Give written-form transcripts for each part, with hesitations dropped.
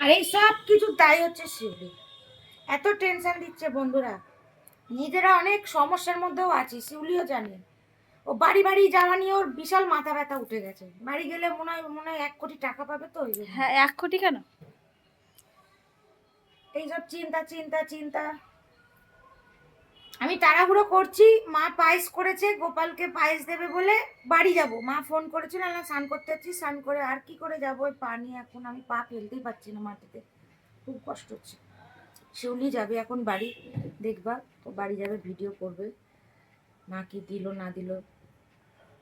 আর এই সব কিছু দায়ী হচ্ছে শিউলি। এত টেনশন দিচ্ছে বন্ধুরা, নিজেরা অনেক সমস্যার মধ্যেও আছি, শিউলিও জানে। ও বাড়ি বাড়ি যাওয়া নিয়ে ওর বিশাল মাথা ব্যথা উঠে গেছে। বাড়ি গেলে মনে হয় 1 কোটি টাকা পাবে, তো ওই জন্য। হ্যাঁ, 1 কোটি কেন? এইসব চিন্তা চিন্তা চিন্তা। আমি তাড়াহুড়ো করছি, মা পায়েস করেছে, গোপালকে পায়েস দেবে বলে বাড়ি যাব। মা ফোন করেছিল, না স্নান করতে যাচ্ছি, স্নান করে আর কি করে যাবো ওই পা নিয়ে। এখন আমি পা ফেলতেই পারছি না মাটিতে, খুব কষ্ট হচ্ছে। শিউলি যাবে এখন বাড়ি, দেখবা তো বাড়ি যাবে, ভিডিও করবে, মা কি দিল না দিল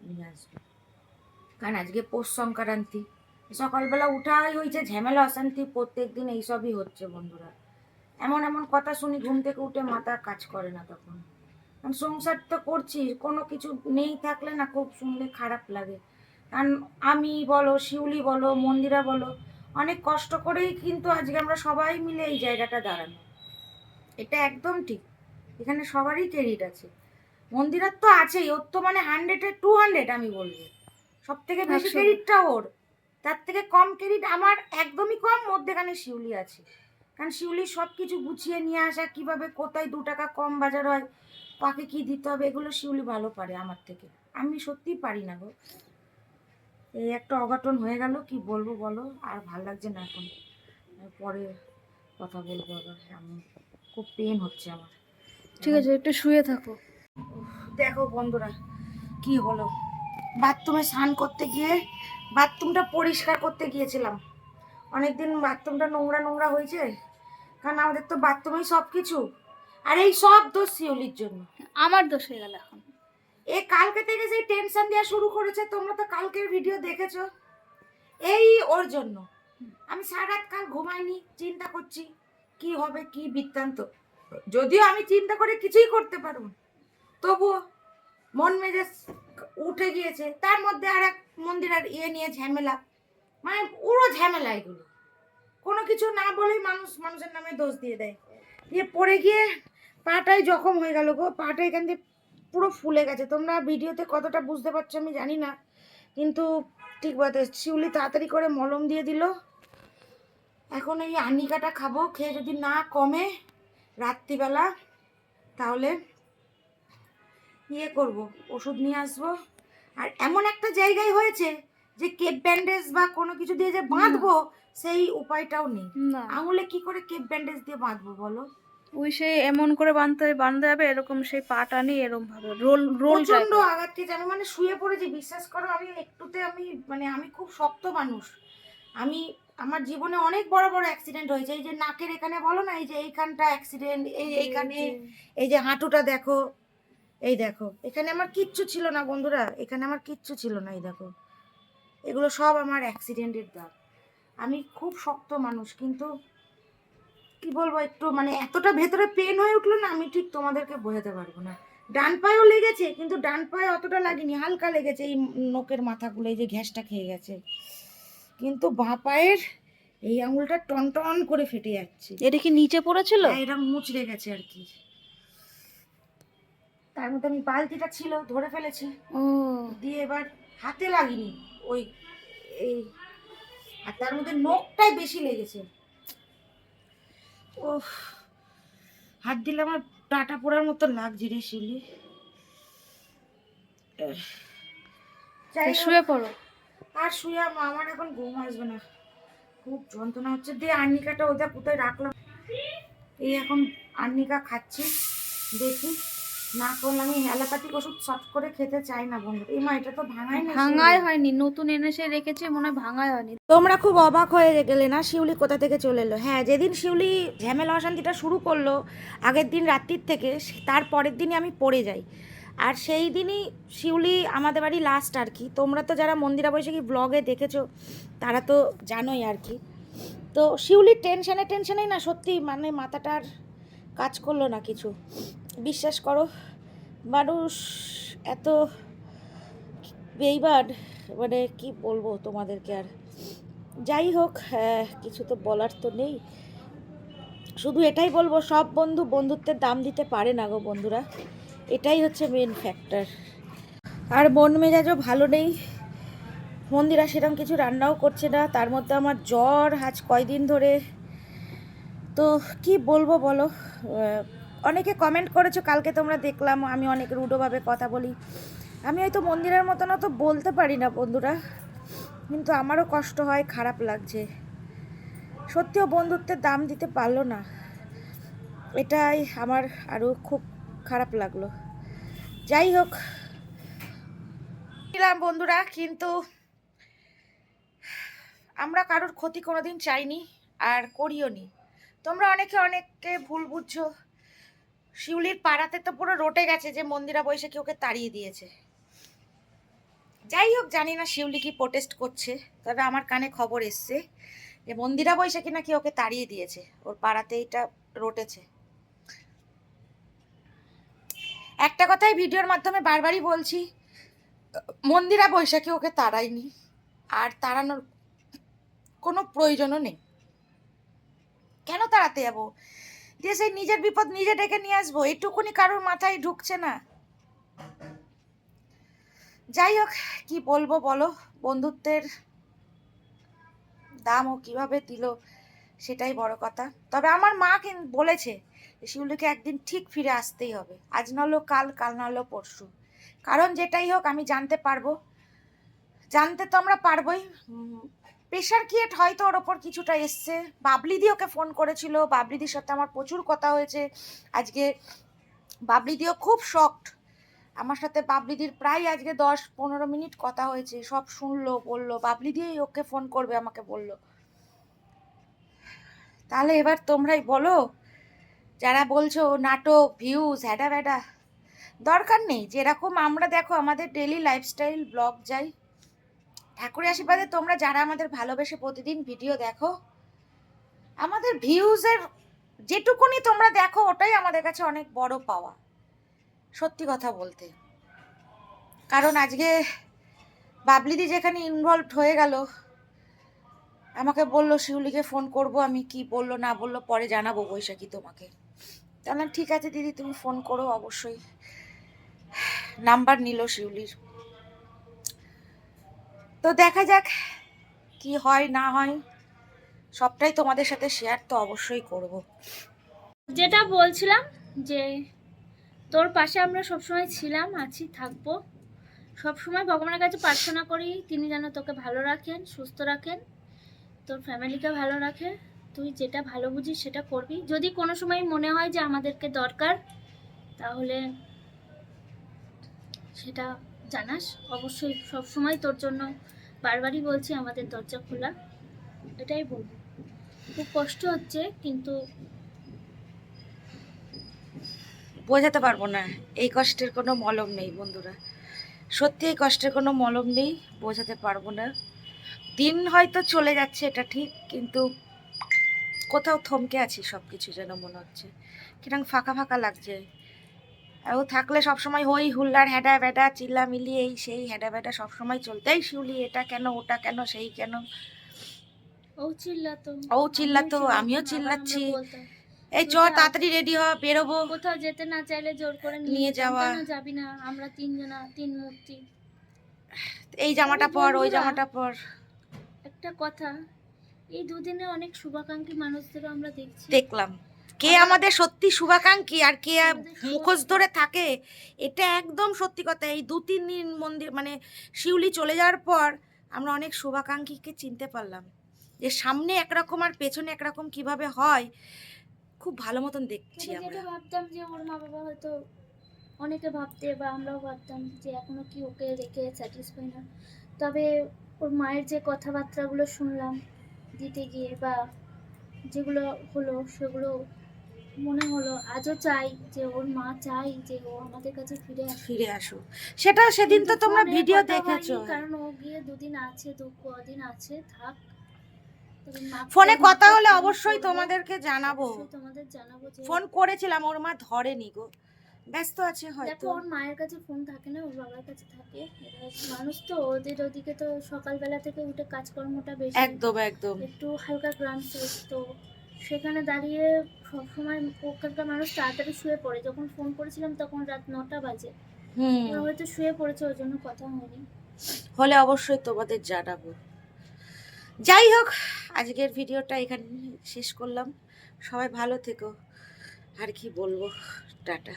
নিয়ে আসবে। কারণ আজকে পৌষ সংক্রান্তি, সকালবেলা উঠাই হয়েছে ঝামেলা অশান্তি, প্রত্যেক দিন এইসবই হচ্ছে বন্ধুরা। এমন এমন কথা শুনি, ঘুম থেকে উঠে মাথা কাজ করে না তখন। কারণ সংসার তো করছি, কোনো কিছু নেই থাকলে না খুব শুনলে খারাপ লাগে। কারণ আমি বলো, শিউলি বলো, মন্দিরা বলো, অনেক কষ্ট করেই কিন্তু আজকে আমরা সবাই মিলে এই জায়গাটা দাঁড়ানো। এটা একদম ঠিক, এখানে সবারই ক্রেডিট আছে। মন্দিরার তো আছেই, ওর তো মানে 100-এ 200 আমি বলবো। সব থেকে বেশি 100 ক্রেডিটটা ওর, তার থেকে কম ক্রেডিট আমার, একদমই কম। মধ্যেখানে শিউলি আছে, কারণ শিউলি সব কিছু গুছিয়ে নিয়ে আসা, কিভাবে কোথায় 2 টাকা কম বাজার হয়, কাকে কি দিতে হবে, এগুলো শিউলি ভালো পারে আমার থেকে। আমি সত্যিই পারি না গো। এই একটা অঘটন হয়ে গেল, কি বলবো বলো, আর ভাল লাগছে না এখন। পরে কথা বলবো আবার, আমি খুব পেন হচ্ছে আমার। ঠিক আছে, একটু শুয়ে থাকো। দেখো বন্ধুরা কি হলো, বাথরুমে স্নান করতে গিয়ে বাথরুমটা পরিষ্কার করতে গিয়েছিলাম। অনেকদিন বাথরুমটা নোংরা নোংরা হয়েছে, কারণ আমাদের তো বাথরুমেই সব কিছু। আর এই সব দোষ শিউলির জন্য। আমার দোষ হয়ে গেল এখন। এ কালকে থেকে যে টেনশন দেওয়া শুরু করেছে, তোমরা তো কালকের ভিডিও দেখেছো, এই ওর জন্য। আমি সারা রাত কাল ঘুমাইনি, চিন্তা করছি কি হবে কি বৃত্তান্ত। যদিও আমি চিন্তা করে কিছুই করতে পারবো, তবুও মন মেজাজ উঠে গিয়েছে। তার মধ্যে আর এক মন্দির আর নিয়ে ঝামেলা, মানে পুরো ঝামেলা এগুলো। কোনো কিছু না বলেই মানুষের নামে দোষ দিয়ে দেয়। দিয়ে পড়ে গিয়ে পাটাই জখম হয়ে গেল গো, পাটা এখান দিয়ে পুরো ফুলে গেছে। তোমরা ভিডিওতে কতটা বুঝতে পারছো আমি জানি না, কিন্তু ঠিক বলতে শিউলি তাড়াতাড়ি করে মলম দিয়ে দিল। এখন এই আনিকাটা খাবো, খেয়ে যদি না কমে রাত্রিবেলা, তাহলে করব, ওষুধ নিয়ে আসবো। আর এমন একটা জায়গায় হয়েছে যে কেপ ব্যান্ডেজ বা কোনো কিছু দিয়ে যে বাঁধবো, সেই উপায়টাও নেই। না, আঙুলে কি করে কেপ ব্যান্ডেজ দিয়ে বাঁধবো বলো? ওই সেই এমন করে বাঁধতে হবে, এরকম সেই পাটা নিয়ে এরকম ভাবে রোল রোল প্রচন্ড টাইপের। আঘাত খেয়েছে, আমি মানে শুয়ে পড়েছি, বিশ্বাস করো। আমি একটুতে আমি খুব শক্ত মানুষ। আমি আমার জীবনে অনেক বড় বড় অ্যাক্সিডেন্ট হয়েছে। এই যে নাকের এখানে বলো না, এই যে এইখানটা অ্যাক্সিডেন্ট, এইখানে, এই যে হাঁটুটা দেখো, এই দেখো, এখানে আমার কিচ্ছু ছিল না বন্ধুরা, এখানে আমার কিচ্ছু ছিল না, এই দেখো, এগুলো সব আমার অ্যাক্সিডেন্টের দাগ। আমি খুব শক্ত মানুষ, কিন্তু কি বলবো, একটু মানে এতটা ভেতরে পেন হয়ে উঠলো না, আমি ঠিক তোমাদেরকে বোঝাতে পারবো না। ডান পায়েও লেগেছে, কিন্তু ডান পায়ে অতটা লাগেনি, হালকা লেগেছে এই নখের মাথাগুলো, এই যে ঘ্যাসটা খেয়ে গেছে। কিন্তু বাঁ পায়ের এই আঙুলটা টন টন করে ফেটে যাচ্ছে। এটা কি নিচে পড়েছিল? হ্যাঁ, এরকম মুচড়ে গেছে আর কি। তার মধ্যে আমি বালতিটা ছিল ধরে ফেলেছি, ও, দিয়ে এবার হাতে লাগিনি ওই, এই, আর তার মধ্যে নখটাই বেশি লেগেছে। ও, হাত দিলে আমার টাটা পোড়ার মতো লাগছে রে শিউলি। যাই হোক, শুয়ে পড়ো। আর শুয়ে আমার এখন ঘুম আসবে না, খুব যন্ত্রণা হচ্ছে। দিয়ে আর্নিকাটা ওটা কোথায় রাখলাম, এই এখন আর্নিকা খাচ্ছি, দেখি না করলে আমি অ্যালোপ্যাথিক ওষুধ শর্ট করে খেতে চাই না বন্ধু। এই মা, এটা তো ভাঙাই না, ভাঙাই হয়নি, নতুন এনে সে রেখেছে, মনে হয় ভাঙাই হয়নি। তোমরা খুব অবাক হয়ে গেলে না শিউলি কোথা থেকে চলে এলো। হ্যাঁ, যেদিন শিউলি ঝামেলা অশান্তিটা শুরু করলো, আগের দিন রাত্রির থেকে, তার পরের দিনই আমি পড়ে যাই। আর সেই দিনই শিউলি আমাদের বাড়ি লাস্ট আর কি। তোমরা তো যারা মন্দিরা বৈশাখী ব্লগে দেখেছো তারা তো জানোই আর কি। তো শিউলির টেনশনেই না সত্যি মানে মাথাটার কাজ করলো না কিছু। বিশ্বাস করো, মানুষ এত বেইমান, মানে কি বলবো তোমাদেরকে আর। যাই হোক, কিছু তো বলার তো নেই, শুধু এটাই বলবো, সব বন্ধু বন্ধুত্বের দাম দিতে পারে না গো বন্ধুরা, এটাই হচ্ছে মেন ফ্যাক্টর। আর মন মেজাজও ভালো নেই, মন্দিরা সেরকম কিছু রান্নাও করছে না, তার মধ্যে আমার জ্বর আজ কয়দিন ধরে। তো কি বলবো বলো, অনেকে কমেন্ট করেছো কালকে, তোমরা দেখলাম আমি অনেক রুডোভাবে কথা বলি। আমি হয়তো মন্দিরের মতন অত বলতে পারি না বন্ধুরা, কিন্তু আমারও কষ্ট হয়, খারাপ লাগছে। সত্যিও বন্ধুত্বের দাম দিতে পারলো না, এটাই আমার আরও খুব খারাপ লাগলো। যাই হোক বন্ধুরা, কিন্তু আমরা কারোর ক্ষতি কোনোদিন চাইনি আর করিও নি। তোমরা অনেকে ভুল বুঝছো। শিউলির পাড়াতে তো পুরো রটে গেছে যে মন্দিরা বৈশাখী ওকে তাড়িয়ে দিয়েছে। যাই হোক, জানি না শিউলি কি প্রোটেস্ট করছে, তবে আমার কানে খবর এসছে যে মন্দিরা বৈশাখী নাকি ওকে তাড়িয়ে দিয়েছে, ওর পাড়াতে এটা রটেছে। একটা কথাই ভিডিওর মাধ্যমে বারবারই বলছি, মন্দিরা বৈশাখী ওকে তাড়ায়নি, আর তাড়ানোর কোনো প্রয়োজনও নেই। কেন তাড়াতে যাবো? যে সেই নিজের বিপদ নিজে ডেকে নিয়ে আসবো, এইটুকুনি কারোর মাথায় ঢুকছে না। যাই হোক, কি বলবো বলো, বন্ধুত্বের দাম ও কিভাবে দিল সেটাই বড় কথা। তবে আমার মা কিন্তু বলেছে শিউলিকে একদিন ঠিক ফিরে আসতেই হবে, আজ নাহলেও কাল, কাল নাহলেও পরশু। কারণ যেটাই হোক আমি জানতে পারবো, জানতে তো আমরা পারবোই। প্রেশার ক্রিয়েট হয়তো ওর ওপর কিছুটা এসছে। বাবলিদি ওকে ফোন করেছিল, বাবলিদির সাথে আমার প্রচুর কথা হয়েছে আজকে। বাবলিদিও খুব শকড আমার সাথে, বাবলিদির প্রায় আজকে 10-15 মিনিট কথা হয়েছে, সব শুনলো, বললো বাবলিদিই ওকে ফোন করবে আমাকে বললো। তাহলে এবার তোমরাই বলো, যারা বলছো নাটক, ভিউজ, হ্যাডা ভ্যাডা, দরকার নেই। যেরকম আমরা দেখো আমাদের ডেলি লাইফস্টাইল ব্লগ যাই, ঠাকুরের আশীর্বাদে তোমরা যারা আমাদের ভালোবেসে প্রতিদিন ভিডিও দেখো, আমাদের ভিউজের যেটুকুনি তোমরা দেখো ওটাই আমাদের কাছে অনেক বড় পাওয়া, সত্যি কথা বলতে। কারণ আজকে বাবলিদি যেখানে ইনভলভ হয়ে গেল, আমাকে বললো শিউলিকে ফোন করব, আমি কি বললো না বললো পরে জানাবো বৈশাখী তোমাকে। তাহলে ঠিক আছে দিদি, তুমি ফোন করো অবশ্যই। নাম্বার নিল শিউলির। তো দেখা যাক কি হয় না হয়, সবটাই তোমাদের সাথে শেয়ার তো অবশ্যই করব। যেটা বলছিলাম যে তোর পাশে আমরা সবসময় ছিলাম, আছি, থাকবো। সবসময় ভগবানের কাছে প্রার্থনা করি তিনি যেন তোকে ভালো রাখেন, সুস্থ রাখেন, তোর ফ্যামিলিকে ভালো রাখে। তুই যেটা ভালো বুঝিস সেটা করবি। যদি কোনো সময় মনে হয় যে আমাদেরকে দরকার, তাহলে সেটা জানাস অবশ্যই। সবসময় তোর জন্য বারবারই বলছি আমাদের দরজা খোলা, এটাই বলবো। খুব কষ্ট হচ্ছে, কিন্তু বোঝাতে পারবো না, এই কষ্টের কোনো মলম নেই বন্ধুরা, সত্যি এই কষ্টের কোনো মলম নেই, বোঝাতে পারবো না। দিন হয়তো চলে যাচ্ছে এটা ঠিক, কিন্তু কোথাও থমকে আছি, সব কিছু যেন মনে হচ্ছে কিরকম ফাঁকা ফাঁকা লাগছে। আর ও থাকলে সবসময় হই হুল্লার, হ্যাডা ব্যাডা, চিল্লা মিলিয়ে এই সেই হ্যাডা ব্যাডা সবসময় চলতেই, শিউলি এটা কেন, ওটা কেন, সেই কেন। ও চিল্লাতো, ও চিল্লাতো, আমিও আবার আমরা চিল্লাচ্ছি। বলতাম এই চ তাড়াতাড়ি রেডি হ, বেরোবো। কোথাও যেতে না চাইলে জোর করে নিয়ে যাওয়া, কেন যাবি না, আমরা তিনজনা, তিন মূর্তি। এই জামাটা পর, ওই বন্ধুরা, জামাটা পর। একটা কথা, এই দুদিনে অনেক শুভাকাঙ্ক্ষী মানুষদেরও আমরা দেখছি, দেখলাম কে আমাদের সত্যি শুভাকাঙ্ক্ষী আর কে মুখোশ ধরে থাকে, এটা একদম সত্যি কথা। এই 2-3 দিন মন্দির মানে শিউলি চলে যাওয়ার পর আমরা অনেক শুভাকাঙ্ক্ষীকে চিনতে পারলাম, যে সামনে একরকম আর পেছনে একরকম কিভাবে হয়, খুব ভালো মতন দেখছি আমরা। যেটা ভাবতাম যে ওর মা বাবা হয়তো, অনেকে ভাবতে বা আমরাও ভাবতাম যে এখনো কি ওকে রেখে স্যাটিসফাই না। তবে ওর মায়ের যে কথাবার্তাগুলো শুনলাম দিতে গিয়ে, বা যেগুলো হলো, সেগুলো মনে হলো আজও চাই যে ওর মা চাই যে ও আমাদের কাছে ফিরে আসুক। সেটা সেদিন তো তোমরা ভিডিও দেখেছো, কারণ ও গিয়ে দুদিন আছে, কদিন আছে, থাক। ফোনে কথা হলে অবশ্যই তোমাদেরকে জানাবো, তোমাদের জানাবো যে ফোন করেছিলাম, ওর মা ধরেনি গো, ব্যস্ত আছে হয়তো। দেখো ওর মায়ের কাছে ফোন থাকে না, ওর বাবার কাছে থাকে। মানুষ তো, ওদের ওদিকে তো সকালবেলা থেকে উঠে কাজকর্মটা বেশি, একদম একদম একটু হালকা ক্লান্ত, তো সেখানে দাঁড়িয়ে সবসময় ওখানকার মানুষ তাড়াতাড়ি শুয়ে পড়ে। যখন ফোন করেছিলাম তখন রাত 9টা বাজে, ওরা হয়তো শুয়ে পড়েছে, ওই জন্য কথা হয়নি। হলে অবশ্যই তোমাদের জানাবো। যাই হোক, আজকের ভিডিওটা এখানে শেষ করলাম। সবাই ভালো থেকো, আর কি বলবো, টাটা।